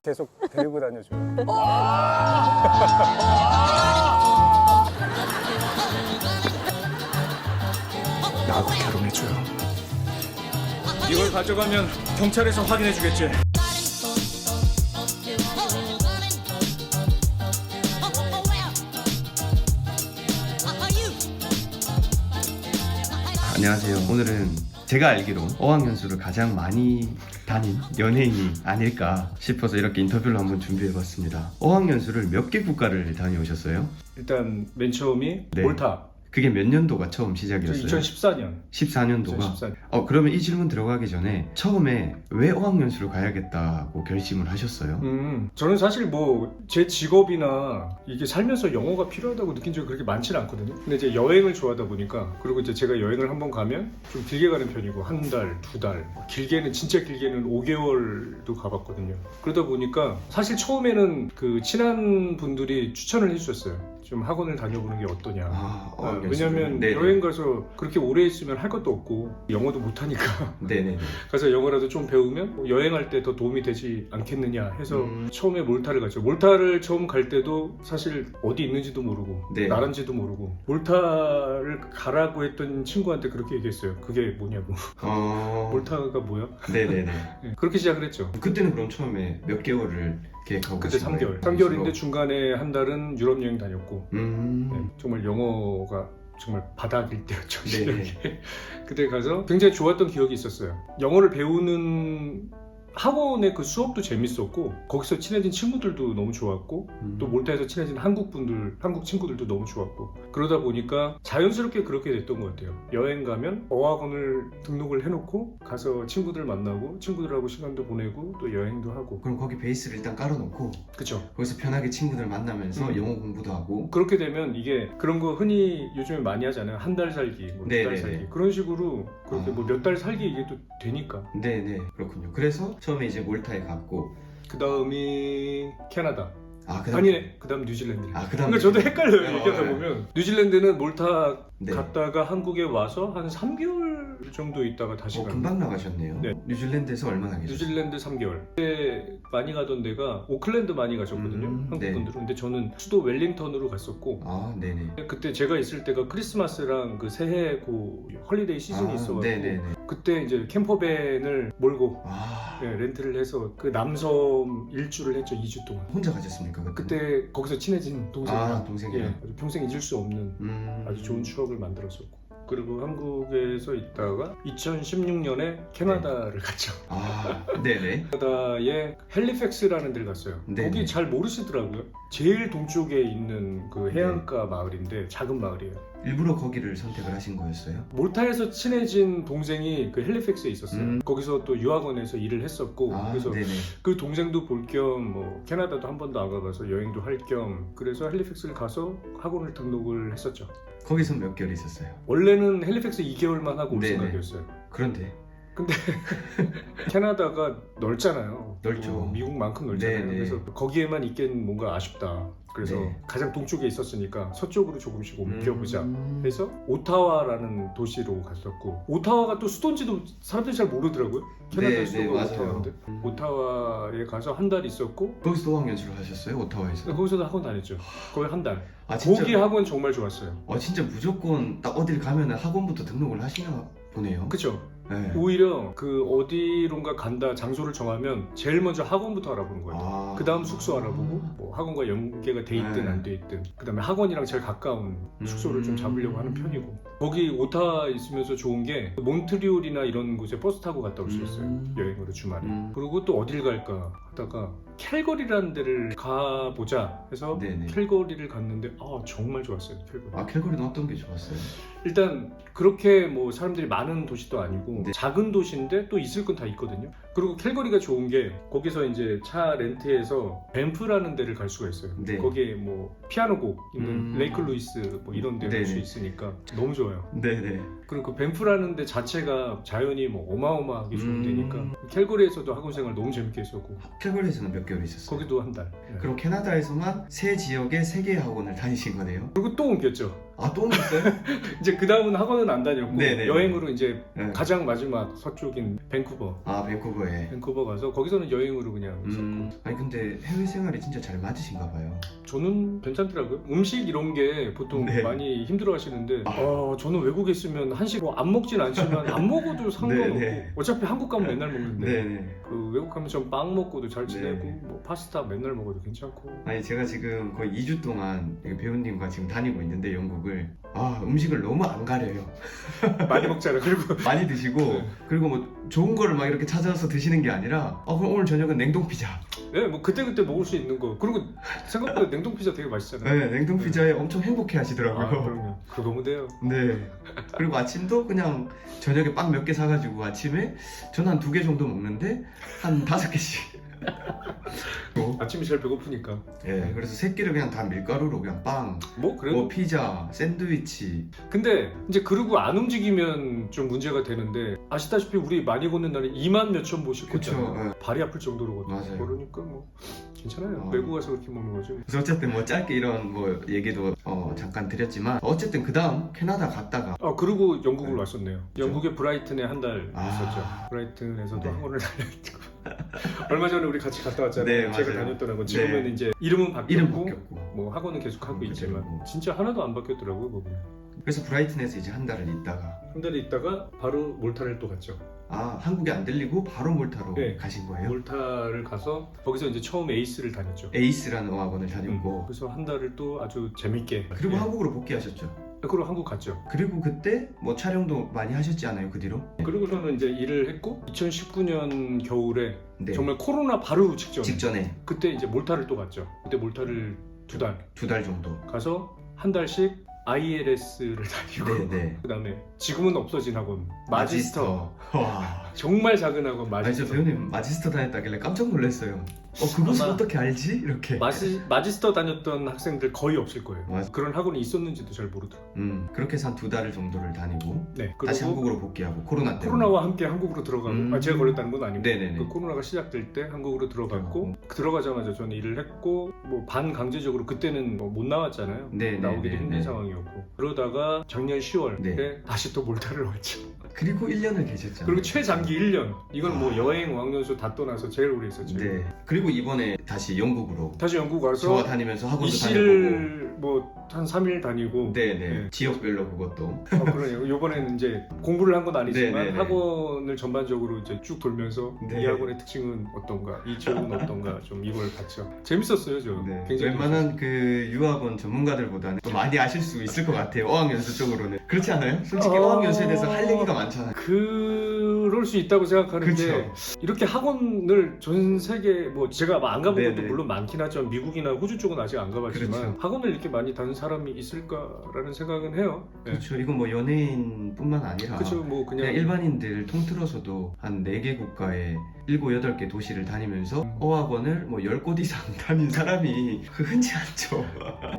계속 데리고 다녀줘요. 나하고 결혼해줘요. 이걸 가져가면 경찰에서 확인해주겠지. 안녕하세요. 오늘은 제가 알기로 어학연수를 가장 많이 다닌 연예인이 아닐까 싶어서 이렇게 인터뷰를 한번 준비해봤습니다. 어학연수를 몇 개 국가를 다녀오셨어요? 일단 맨 처음이 네. 몰타. 그게 몇 년도가 처음 시작이었어요? 2014년. 14년도가? 2014년. 그러면 이 질문 들어가기 전에 처음에 왜 어학연수를 가야겠다고 결심을 하셨어요? 저는 사실 뭐 제 직업이나 이게 살면서 영어가 필요하다고 느낀 적이 그렇게 많지는 않거든요. 근데 이제 여행을 좋아하다 보니까, 그리고 이제 제가 여행을 한번 가면 좀 길게 가는 편이고, 한 달, 두 달, 길게는 진짜 길게는 5개월도 가봤거든요. 그러다 보니까 사실 처음에는 그 친한 분들이 추천을 해주셨어요. 좀 학원을 다녀보는 게 어떠냐. 어학연수를. 왜냐면 네네. 여행 가서 그렇게 오래 있으면 할 것도 없고 영어도 못하니까 네네네. 가서 영어라도 좀 배우면 뭐 여행할 때 더 도움이 되지 않겠느냐 해서 처음에 몰타를 갔죠. 몰타를 처음 갈 때도 사실 어디 있는지도 모르고 네. 나란지도 모르고, 몰타를 가라고 했던 친구한테 그렇게 얘기했어요. 그게 뭐냐고. 몰타가 뭐야? 네네네. 네, 그렇게 시작을 했죠. 그때는 그럼 처음에 몇 개월을 계획하고 그때 가신 거예요? 3개월인데 중간에 한 달은 유럽 여행 다녔고, 음. 정말 영어가 정말 바닥일 때였죠. 네네. 실력이. 그때 가서 굉장히 좋았던 기억이 있었어요. 영어를 배우는 학원의 그 수업도 재밌었고, 거기서 친해진 친구들도 너무 좋았고, 또 몰타에서 친해진 한국 친구들도 너무 좋았고, 그러다 보니까 자연스럽게 그렇게 됐던 것 같아요. 여행 가면 어학원을 등록을 해놓고 가서 친구들 만나고, 친구들하고 시간도 보내고, 또 여행도 하고. 그럼 거기 베이스를 일단 깔아놓고 그쵸. 거기서 편하게 친구들 만나면서 영어 공부도 하고. 그렇게 되면 이게 그런 거 흔히 요즘에 많이 하잖아요. 한 달 살기, 뭐 두 달 네네네. 살기, 그런 식으로 그렇게 뭐 몇 달 살기 이게 또 되니까. 네네, 그렇군요. 그래서 처음에 이제 몰타에 갔고. 그 다음이 캐나다. 그다음. 아니네, 그 다음 뉴질랜드. 그다음. 그러니까 저도 헷갈려요. 네, 얘기하다 네. 보면 뉴질랜드는 몰타 네. 갔다가 한국에 와서 한 3개월 정도 있다가 다시 가는. 금방 나가셨네요. 네. 뉴질랜드에서 얼마나 계셨어요? 뉴질랜드 3개월. 그때 많이 가던 데가 오클랜드 많이 가셨거든요. 한국 네. 분들은. 근데 저는 수도 웰링턴으로 갔었고, 네네. 그때 제가 있을 때가 크리스마스랑 그 새해 그 헐리데이 시즌이 있어가지고, 네네네. 그때 이제 캠퍼밴을 몰고 네. 렌트를 해서 그 남섬 일주를 했죠. 2주 동안. 혼자 가셨습니까? 그때 거기서 친해진 동생이랑 동생이랑. 아주 평생 잊을 수 없는 아주 좋은 추억을 만들었었고, 그리고 한국에서 있다가 2016년에 캐나다를 갔죠. 네네. 캐나다의 헬리팩스라는 데를 갔어요. 네네. 거기 잘 모르시더라고요. 제일 동쪽에 있는 그 해안가 마을인데 작은 마을이에요. 일부러 거기를 선택을 하신 거였어요? 몰타에서 친해진 동생이 그 헬리팩스에 있었어요. 거기서 또 유학원에서 일을 했었고, 그래서 네네. 그 동생도 볼 겸 뭐 캐나다도 한 번도 안 가봐서 여행도 할 겸, 그래서 헬리팩스를 가서 학원을 등록을 했었죠. 거기서 몇 개월 있었어요? 원래는 헬리팩스 2개월만 하고 올 네네. 생각이었어요. 그런데 캐나다가 넓잖아요. 넓죠. 뭐 미국만큼 넓잖아요. 네네. 그래서 거기에만 있기엔 뭔가 아쉽다. 그래서 네. 가장 동쪽에 있었으니까 서쪽으로 조금씩 옮겨보자 해서 오타와라는 도시로 갔었고, 오타와가 또 수도인지도 사람들이 잘 모르더라고요. 캐나다 네, 수도가 네, 맞아요. 오타와인데. 오타와에 가서 한 달 있었고, 거기서 어학연수를 하셨어요? 오타와에서? 거기서도 학원 다녔죠. 거의 한 달. 진짜? 거기 학원 정말 좋았어요. 진짜 무조건 딱 어딜 가면은 학원부터 등록을 하시나 보네요. 그쵸? 네. 오히려 그 어디론가 간다 장소를 정하면 제일 먼저 학원부터 알아보는 거예요. 그 다음 숙소 알아보고, 뭐 학원과 연계가 돼 있든 네. 안 돼 있든, 그 다음에 학원이랑 제일 가까운 숙소를 좀 잡으려고 하는 편이고, 거기 오타 있으면서 좋은 게 몬트리올이나 이런 곳에 버스 타고 갔다 올 수 있어요. 여행으로 주말에. 그리고 또 어딜 갈까 하다가 캘거리라는 데를 가보자 해서 네네. 캘거리를 갔는데 정말 좋았어요. 캘거리. 캘거리는 어떤 게 좋았어요? 일단 그렇게 뭐 사람들이 많은 도시도 아니고 네. 작은 도시인데 또 있을 건 다 있거든요. 그리고 캘거리가 좋은 게 거기서 이제 차 렌트해서 밴프라는 데를 갈 수가 있어요. 네. 거기에 뭐 피아노 곡 있는 레이크 루이스 뭐 이런 데 갈 수 네네. 있으니까 너무 좋아요. 네네. 그리고 그 밴프라는 데 자체가 자연이 뭐 어마어마하게 좋은 데니까 캘거리에서도 학원 생활 너무 재밌게 했었고 캘거리에서는 몇 개월 있었어요? 거기도 한 달. 네. 그럼 캐나다에서만 세 지역에 3개의 학원을 다니신 거네요? 그리고 또 옮겼죠. 아, 또 옮겼어요? 이제 그 다음은 학원은 안 다녔고 네네. 여행으로 이제 네. 가장 마지막 서쪽인 밴쿠버. 아, 밴쿠버에. 밴쿠버 가서 거기서는 여행으로 그냥 있었고. 아니 근데 해외 생활이 진짜 잘 맞으신가 봐요. 저는 괜찮더라고요. 음식 이런 게 보통 네. 많이 힘들어 하시는데 저는 외국에 있으면 한식 뭐 안 먹진 않지만 안 먹어도 상관없고 네. 어차피 한국 가면 맨날 먹는데 네네. 그 외국 가면 전 빵 먹고도 잘 지내고 네. 뭐 파스타 맨날 먹어도 괜찮고. 아니 제가 지금 거의 2주 동안 여기 배우님과 지금 다니고 있는데 영국을 음식을 너무 안 가려요. 많이 먹잖아. 그리고 많이 드시고 네. 그리고 뭐 좋은 거를 막 이렇게 찾아서 드시는 게 아니라 그럼 오늘 저녁은 냉동 피자. 네, 뭐 그때그때 먹을 수 있는 거. 그리고 생각보다 냉동 피자 되게 맛있잖아요. 네, 냉동 피자에 엄청 행복해 하시더라고요. 그럼요. 그거 너무 돼요. 네. 그리고 아침도 그냥 저녁에 빵 몇 개 사가지고 아침에 저는 한 2개 정도 먹는데 한 5개씩. 아침이 제일 배고프니까. 예, 그래서 새끼를 그냥 다 밀가루로 그냥 빵, 뭐 그래. 뭐 피자, 샌드위치. 근데 이제 그러고 안 움직이면 좀 문제가 되는데 아시다시피 우리 많이 걷는 날에 2만 몇천 보씩 그쵸, 걷잖아요. 예. 발이 아플 정도로 걷고 맞아요. 그러니까 뭐 괜찮아요. 어. 외국 가서 그렇게 먹는 거죠. 그래서 어쨌든 뭐 짧게 이런 뭐 얘기도 잠깐 드렸지만 어쨌든 그 다음 캐나다 갔다가 그리고 영국을 네. 왔었네요. 그쵸? 영국의 브라이튼에 한 달 아. 있었죠. 브라이튼에서도 네. 학원을 다녔고 얼마 전에 우리 같이 갔다 왔잖아요. 네, 제가 맞아요. 다녔던 학원. 지금은 네. 이제 이름은 바뀌었고 이름 바뀌었고. 뭐 학원은 계속 하고 있지만 그대로고. 진짜 하나도 안 바뀌었더라고요. 거기는. 그래서 브라이튼에서 이제 한 달을 있다가 한 달에 있다가 바로 몰타를 또 갔죠. 한국에 안 들리고 바로 몰타로 네. 가신 거예요? 몰타를 가서 거기서 이제 처음 에이스를 다녔죠. 에이스라는 어학원을 다녔고 그래서 한 달을 또 아주 재밌게. 그리고 예. 한국으로 복귀하셨죠? 그리고 한국 갔죠. 그리고 그때 뭐 촬영도 많이 하셨지 않아요 그 뒤로? 그리고서는 이제 일을 했고 2019년 겨울에 네. 정말 코로나 바로 직전에 직전에 그때 이제 몰타를 또 갔죠. 그때 몰타를 2달 2달 정도. 가서 한 달씩 IELTS를 다니고 네네. 그다음에 지금은 없어진 학원 마지스터. 와. 정말 작은 학원 아니 저 마지스터. 배우님 마지스터 다녔다길래 깜짝 놀랐어요. 그것을 아마 어떻게 알지? 이렇게. 마지스터 다녔던 학생들 거의 없을 거예요. 맞아. 그런 학원이 있었는지도 잘 모르더라고요. 그렇게 해서 한 2달 정도를 다니고 네. 다시 그리고 한국으로 복귀하고 코로나 때문에. 코로나와 함께 한국으로 들어가고 제가 걸렸다는 건 아니고 네네네. 그 코로나가 시작될 때 한국으로 들어갔고 들어가자마자 저는 일을 했고 뭐 반강제적으로 그때는 뭐못 나왔잖아요. 네네네. 나오기도 힘든 네. 상황이었고 그러다가 작년 10월에 네. 다시 또 몰타를 왔죠. 그리고 1년을 계셨잖아요. 그리고 최장기 1년. 이건 뭐 여행 어학연수 다 떠나서 제일 오래 있었죠. 네. 그리고 이번에 다시 영국으로 다시 영국 저와 와서 다니면서 학원도 다녀보고. 이시를 뭐 한 3일 다니고 네네. 네. 지역별로 그것도. 그러네요. 이번에는 이제 공부를 한 건 아니지만 네네네. 학원을 전반적으로 이제 쭉 돌면서 네. 이 학원의 특징은 어떤가, 이 지역은 어떤가 좀 이걸 봤죠. 재밌었어요, 저. 네. 굉장히. 웬만한 그 유학원 전문가들보다는 좀 많이 아실 수 있을 것 같아요. 어학연수 쪽으로는. 그렇지 않아요? 솔직히 어학연수에 대해서 할 얘기가 많잖아요. 그럴 수 있다고 생각하는데 그쵸. 이렇게 학원을 전 세계 뭐 제가 안 가본 것도 네네. 물론 많긴 하지만 미국이나 호주 쪽은 아직 안 가봤지만 그렇죠. 학원을 이렇게 많이 다는 사람이 있을까라는 생각은 해요. 네. 그렇죠. 이건 뭐 연예인뿐만 아니라 그쵸, 뭐 그냥 일반인들 통틀어서도 한 4개 국가에 7, 8개 도시를 다니면서 어학원을 뭐 10곳 이상 다닌 사람이 흔치 않죠.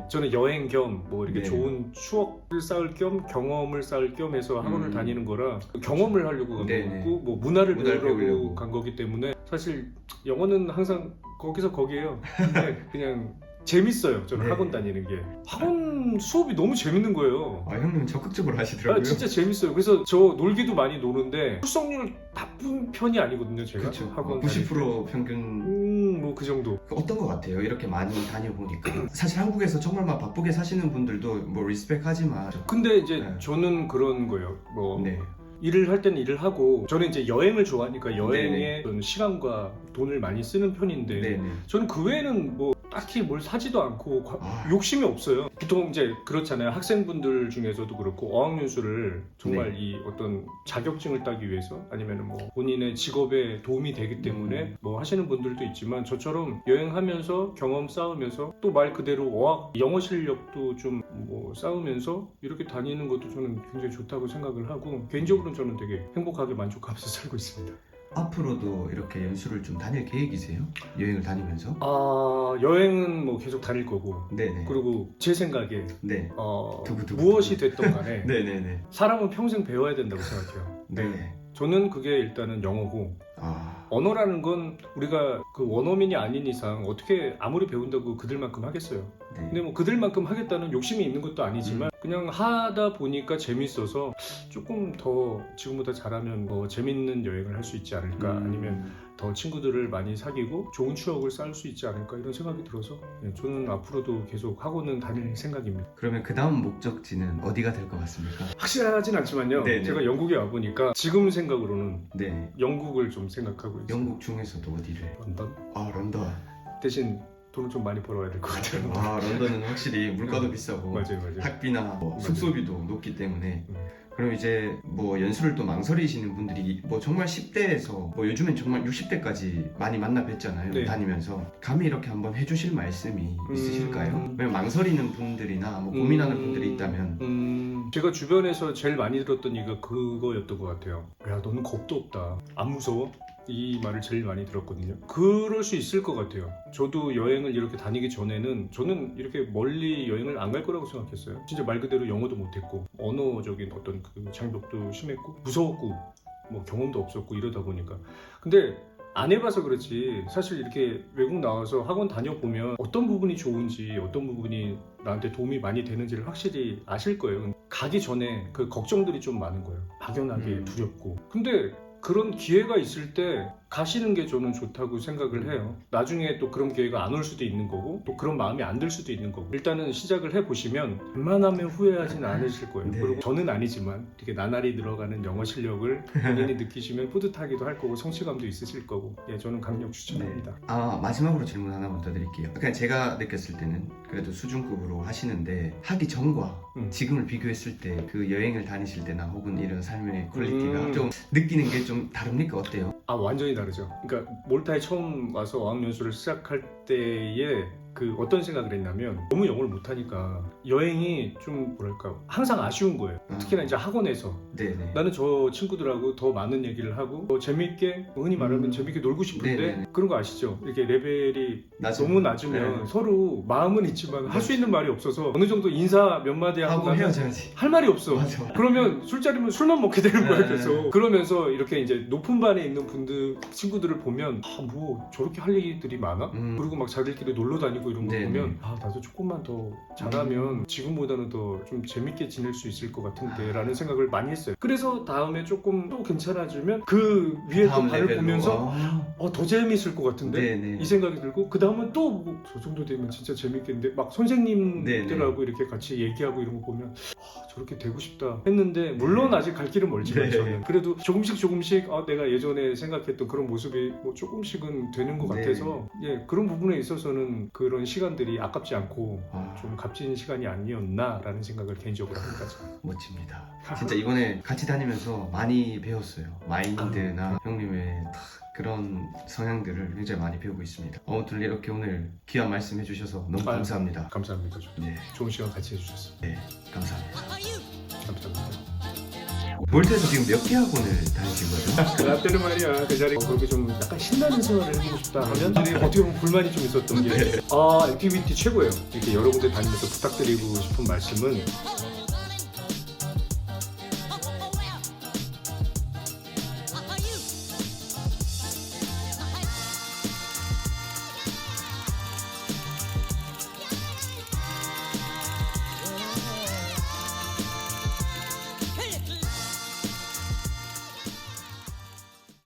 저는 여행 겸 뭐 이렇게 네. 좋은 추억을 쌓을 겸 경험을 쌓을 겸 해서 학원을 다니는 거라 경험을 하려고 간 네네. 거고 뭐 문화를 문화를 배우려고 배우려고. 간 거기 때문에 사실 영어는 항상 거기서 거기에요. 근데 그냥 재밌어요. 저는 네. 학원 다니는 게. 학원 수업이 너무 재밌는 거예요. 형님 적극적으로 하시더라고요. 진짜 재밌어요. 그래서 저 놀기도 많이 노는데 출석률 나쁜 편이 아니거든요. 제가 그렇죠. 학원 90% 평균. 뭐 그 정도. 어떤 것 같아요? 이렇게 많이 다녀보니까 사실 한국에서 정말 막 바쁘게 사시는 분들도 뭐 리스펙하지만 근데 이제 네. 저는 그런 거예요. 뭐 네. 일을 할 때는 일을 하고 저는 이제 여행을 좋아하니까 여행에 네네. 어떤 시간과 돈을 많이 쓰는 편인데 네네. 저는 그 외에는 뭐 딱히 뭘 사지도 않고 아. 욕심이 없어요. 보통 이제 그렇잖아요. 학생분들 중에서도 그렇고 어학연수를 정말 네. 이 어떤 자격증을 따기 위해서 아니면 뭐 본인의 직업에 도움이 되기 때문에 뭐 하시는 분들도 있지만 저처럼 여행하면서 경험 쌓으면서 또 말 그대로 어학 영어 실력도 좀 뭐 쌓으면서 이렇게 다니는 것도 저는 굉장히 좋다고 생각을 하고 개인적으로는 저는 되게 행복하게 만족하면서 살고 있습니다. 앞으로도 이렇게 연수를 좀 다닐 계획이세요? 여행을 다니면서? 여행은 뭐 계속 다닐 거고 네네. 그리고 제 생각에 네. 두구두구. 무엇이 됐던 간에 네네네. 사람은 평생 배워야 된다고 생각해요. 네. 저는 그게 일단은 영어고 언어라는 건 우리가 그 원어민이 아닌 이상 어떻게 아무리 배운다고 그들만큼 하겠어요. 네. 근데 뭐 그들만큼 하겠다는 욕심이 있는 것도 아니지만 그냥 하다 보니까 재밌어서 조금 더 지금보다 잘하면 뭐 재밌는 여행을 할 수 있지 않을까 아니면 더 친구들을 많이 사귀고 좋은 추억을 쌓을 수 있지 않을까 이런 생각이 들어서 저는 앞으로도 계속 학원은 다닐 생각입니다. 그러면 그 다음 목적지는 어디가 될 것 같습니까? 확실하진 않지만요. 네네. 제가 영국에 와보니까 지금 생각으로는 네. 영국을 좀 생각하고 있어요. 영국 중에서도 어디를? 런던? 런던. 대신 돈을 좀 많이 벌어야 될 것 같아요. 런던은 확실히 물가도 비싸고 맞아요. 학비나 뭐 숙소비도 높기 때문에 그럼 이제 뭐 연수를 또 망설이시는 분들이 뭐 정말 10대에서 뭐 요즘엔 정말 60대까지 많이 만나 뵀잖아요. 네. 다니면서 감히 이렇게 한번 해주실 말씀이 있으실까요? 왜냐면 망설이는 분들이나 뭐 고민하는 분들이 있다면 제가 주변에서 제일 많이 들었던 얘기가 그거였던 것 같아요. 야, 너는 겁도 없다. 안 무서워? 이 말을 제일 많이 들었거든요. 그럴 수 있을 것 같아요. 저도 여행을 이렇게 다니기 전에는 저는 이렇게 멀리 여행을 안 갈 거라고 생각했어요. 진짜 말 그대로 영어도 못했고 언어적인 어떤 그 장벽도 심했고 무서웠고 뭐 경험도 없었고 이러다 보니까 근데 안 해봐서 그렇지 사실 이렇게 외국 나와서 학원 다녀보면 어떤 부분이 좋은지 어떤 부분이 나한테 도움이 많이 되는지를 확실히 아실 거예요. 가기 전에 그 걱정들이 좀 많은 거예요. 막연하게 두렵고 근데 그런 기회가 있을 때 가시는 게 저는 좋다고 생각을 해요. 나중에 또 그런 기회가 안 올 수도 있는 거고 또 그런 마음이 안 들 수도 있는 거고 일단은 시작을 해보시면 웬만하면 후회하진 않으실 거예요. 네. 그리고 저는 아니지만 이렇게 나날이 늘어가는 영어 실력을 본인이 느끼시면 뿌듯하기도 할 거고 성취감도 있으실 거고 저는 강력 추천합니다. 마지막으로 질문 하나만 더 드릴게요. 그냥 제가 느꼈을 때는 그래도 수준급으로 하시는데 하기 전과 지금을 비교했을 때 그 여행을 다니실 때나 혹은 이런 삶의 퀄리티가 좀 느끼는 게 좀 다릅니까? 어때요? 완전히 다르죠. 그러니까 몰타에 처음 와서 어학연수를 시작할 때에 그 어떤 생각을 했냐면 너무 영어를 못하니까 여행이 좀 뭐랄까 항상 아쉬운 거예요. 특히나 이제 학원에서 네네. 나는 저 친구들하고 더 많은 얘기를 하고 더 재밌게 흔히 말하면 재밌게 놀고 싶은데 네네네. 그런 거 아시죠? 이렇게 레벨이 낮으면. 너무 낮으면 네. 서로 마음은 있지만 할 수 있는 말이 없어서 어느 정도 인사 몇 마디 하고 나면 헤어져야지. 할 말이 없어. 맞아. 그러면 술자리면 술만 먹게 되는 거예요. 네. 계속 그러면서 이렇게 이제 높은 반에 있는 분들 친구들을 보면 뭐 저렇게 할 얘기들이 많아? 그리고 막 자기들끼리 놀러 다니고 이런 거 네네. 보면 나도 조금만 더 잘하면 지금보다는 더 좀 재밌게 지낼 수 있을 것 같은데 라는 생각을 많이 했어요. 그래서 다음에 조금 또 괜찮아지면 그 위에 또 다음 반을 레벨로. 보면서 더 재밌을 것 같은데 네네. 이 생각이 들고 그 다음은 또 저 정도 되면 진짜 재밌겠는데 막 선생님들하고 이렇게 같이 얘기하고 이런 거 보면 저렇게 되고 싶다 했는데 물론 아직 갈 길은 멀지만 저는 그래도 조금씩 내가 예전에 생각했던 그런 모습이 뭐 조금씩은 되는 것 같아서 그런 부분에 있어서는 그런 시간들이 아깝지 않고 좀 값진 시간이 아니었나라는 생각을 개인적으로 합니다. 멋집니다. 진짜 이번에 같이 다니면서 많이 배웠어요. 마인드나 형님의 그런 성향들을 굉장히 많이 배우고 있습니다. 아무튼 이렇게 오늘 귀한 말씀 해주셔서 너무 감사합니다. 감사합니다. 네, 좋은 시간 같이 해주셨어요. 네, 감사합니다. 감사합니다. 몰타에서 지금 몇 개 학원을 다니신 거죠? 나 때는 말이야 그 자리에 그렇게 좀 약간 신나는 생활을 해보고 싶다 하면 어떻게 보면 불만이 좀 있었던 게 액티비티 최고예요. 이렇게 여러 군데 다니면서 부탁드리고 싶은 말씀은